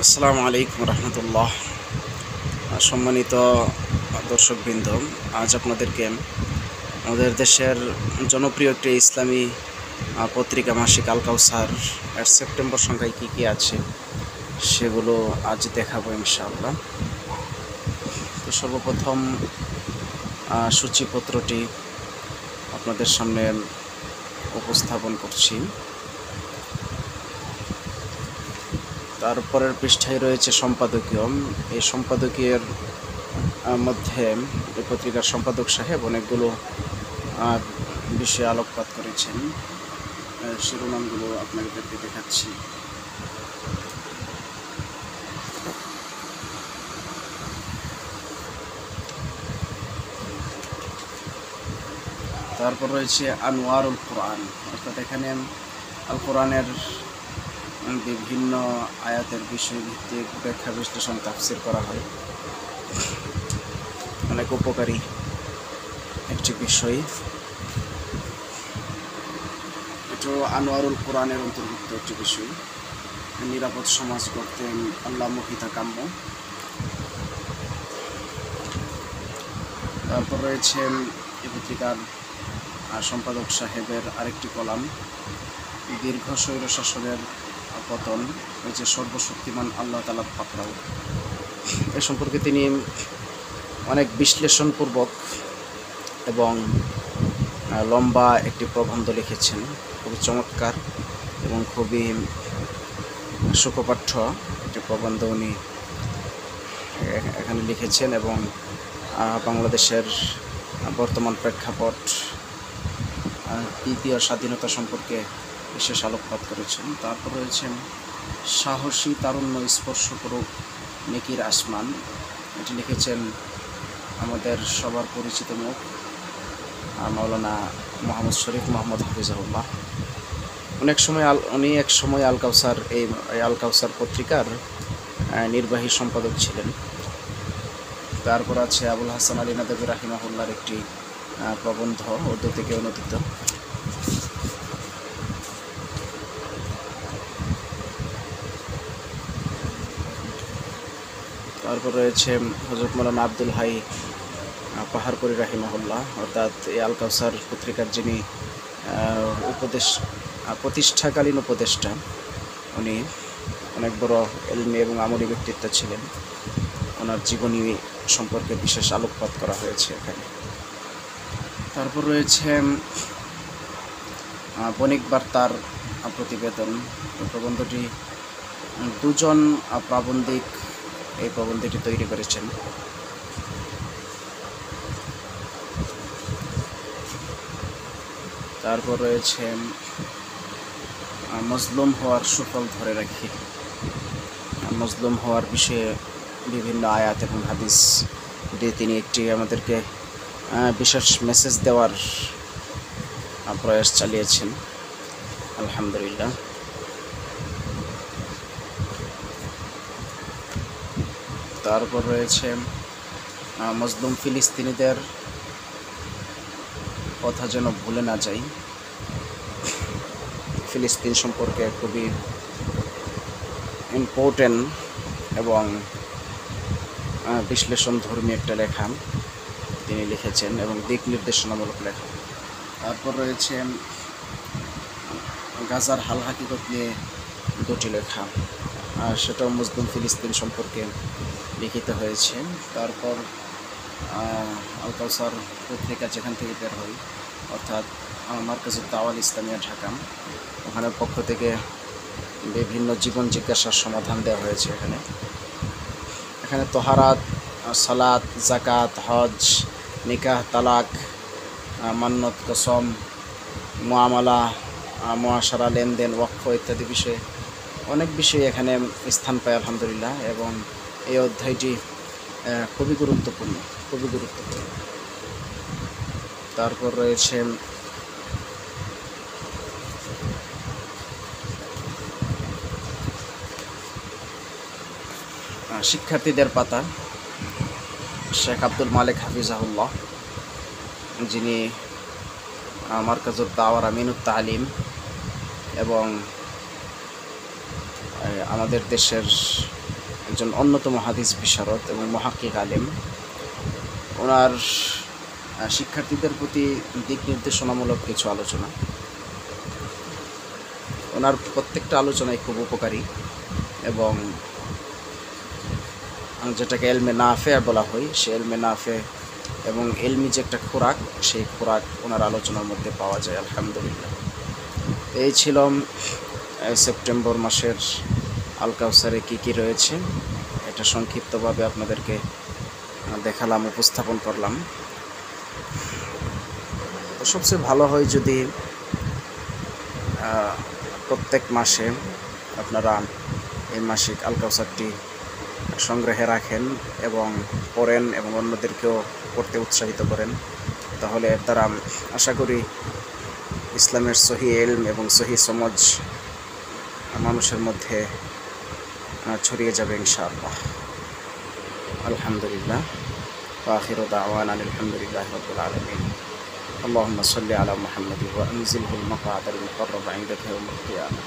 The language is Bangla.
আসসালামু আলাইকুম রহমতুল্লাহ। সম্মানিত দর্শকবৃন্দ, আজ আপনাদেরকে আমাদের দেশের জনপ্রিয় একটি ইসলামী পত্রিকা মাসিক আল কাউসার এর সেপ্টেম্বর সংখ্যায় কী কী আছে সেগুলো আজ দেখাবো ইনশাআল্লাহ। তো সর্বপ্রথম সূচিপত্রটি আপনাদের সামনে উপস্থাপন করছি। তারপরের পৃষ্ঠায় রয়েছে সম্পাদকীয়। এই সম্পাদকীয়ের মধ্যে এই পত্রিকার সম্পাদক সাহেব অনেকগুলো বিষয়ে আলোকপাত করেছেন। শিরোনামগুলো আপনাদেরকে দেখাচ্ছি। তারপর রয়েছে আনোয়ারুল কোরআন, অর্থাৎ এখানে আল কোরআনের বিভিন্ন আয়াতের বিষয়ভিত্তিক ব্যাখ্যা বিশ্লেষণ তাফসির করা হয়। অনেক উপকারী একটি বিষয়। এটা আনোয়ারুল কোরআনের অন্তর্ভুক্ত একটি বিষয়। নিরাপদ সমাজ করতে আল্লাহমুখী কাম্য। তারপর রয়েছে এই পত্রিকার সম্পাদক সাহেবের আরেকটি কলাম, দীর্ঘ স্বৈরশাসনের পতন হয়েছে সর্বশক্তিমান আল্লাহ তাআলার পাকড়াও। এ সম্পর্কে তিনি অনেক বিশ্লেষণপূর্বক এবং লম্বা একটি প্রবন্ধ লিখেছেন, খুবই চমৎকার এবং খুবই সুখপাঠ্য একটি প্রবন্ধ উনি এখানে লিখেছেন এবং বাংলাদেশের বর্তমান প্রেক্ষাপট, তৃতীয় স্বাধীনতা সম্পর্কে বিশেষ আলোকপাত করেছেন। তারপর রয়েছেন সাহসী তারুণ্য স্পর্শ করুক নেকির আসমান। এটি লিখেছেন আমাদের সবার পরিচিত মুখ মাওলানা মোহাম্মদ শরীফ মোহাম্মদ হাফিজাহুল্লাহ। উনি এক সময় আল কাউসার পত্রিকার নির্বাহী সম্পাদক ছিলেন। তারপর আছে আবুল হাসান আলী নাদভী রাহিমাহুল্লাহর একটি প্রবন্ধ, উর্দু থেকে অনুদিত। তারপর রয়েছে হযরত মাওলানা আব্দুল হাই পাহাড়পুরি রাহিমাহুল্লাহ, অর্থাৎ এই আল কাউসার পত্রিকার যিনি প্রতিষ্ঠাকালীন উপদেষ্টা, উনি অনেক বড় ইলমি এবং আমলি ব্যক্তিত্ব ছিলেন। ওনার জীবনী সম্পর্কে বিশেষ আলোকপাত করা হয়েছে এখানে। তারপর রয়েছে বণিক বার্তার প্রতিবেদন। প্রবন্ধটি দুজন প্রাবন্ধিক এই প্রবন্ধটি তৈরি করেছেন। তারপর রয়েছে মজলুম হওয়ার সুফল ধরে রাখি। মজলুম হওয়ার বিষয়ে বিভিন্ন আয়াত এবং হাদিস দিয়ে তিনি একটি আমাদেরকে বিশেষ মেসেজ দেওয়ার প্রয়াস চালিয়েছেন, আলহামদুলিল্লাহ। তারপর রয়েছে মজলুম ফিলিস্তিনিদের কথা যেন ভুলে না যাই। ফিলিস্তিন সম্পর্কে খুবই ইম্পর্টেন্ট এবং বিশ্লেষণধর্মী একটা লেখা তিনি লিখেছেন এবং দিক নির্দেশনামূলক লেখা। তারপর রয়েছে গাজার হাল হাকিকত নিয়ে দুটি লেখা, সেটাও মুসলিম ফিলিস্তিন সম্পর্কে লিখিত হয়েছে। তারপর আল কাউসার পত্রিকা যেখান থেকে বের হয়, অর্থাৎ মার্কাজুদ দাওয়াল ইসলামিয়া ঢাকা, ওখানের পক্ষ থেকে বিভিন্ন জীবন জিজ্ঞাসার সমাধান দেওয়া হয়েছে। এখানে তহারাত, সালাত, জাকাত, হজ, নিকাহ, তালাক, মান্নত, কসম, মুআমালা, মুআশারা, লেনদেন, ওয়াকফ ইত্যাদি বিষয়ে অনেক বিষয় এখানে স্থান পায় আলহামদুলিল্লাহ। এবং এই অধ্যায়টি খুবই গুরুত্বপূর্ণ। তারপর রয়েছে শিক্ষার্থীদের পাতা, শেখ আব্দুল মালিক হাফিজাহুল্লাহ, যিনি মারকাজুদ দাওয়ার আমিনুত তালিম এবং আমাদের দেশের একজন অন্যতম হাদিস বিশারদ এবং মুহাক্কিক আলেম। ওনার শিক্ষার্থীদের প্রতি দিক নির্দেশনামূলক কিছু আলোচনা। ওনার প্রত্যেকটা আলোচনাই খুব উপকারী এবং যেটাকে এলমে নাফে বলা হয়, সে এলমে নাফে এবং এলমি যে একটা খোরাক, সেই খোরাক ওনার আলোচনার মধ্যে পাওয়া যায় আলহামদুলিল্লাহ। এই ছিল সেপ্টেম্বর মাসের আল কাউসারে কী কী রয়েছে, এটা সংক্ষিপ্তভাবে আপনাদেরকে দেখালাম, উপস্থাপন করলাম। তো সবচেয়ে ভালো হয় যদি প্রত্যেক মাসে আপনারা এই মাসিক আল কাউসারটি সংগ্রহে রাখেন এবং পড়েন এবং অন্যদেরকেও পড়তে উৎসাহিত করেন। তাহলে এর দ্বারা আশা করি ইসলামের সহি ইলম এবং সহি সমঝ মানুষের মধ্যে ছড়িয়ে যাবে ইনশাআল্লাহ। আলহামদুলিল্লাহ, ওয়া আখিরু দাওয়ানা আলহামদুলিল্লাহি রাব্বিল আলামিন। اللهم صل على محمد وأنزله المقعد المقرب عندك يوم القيامة.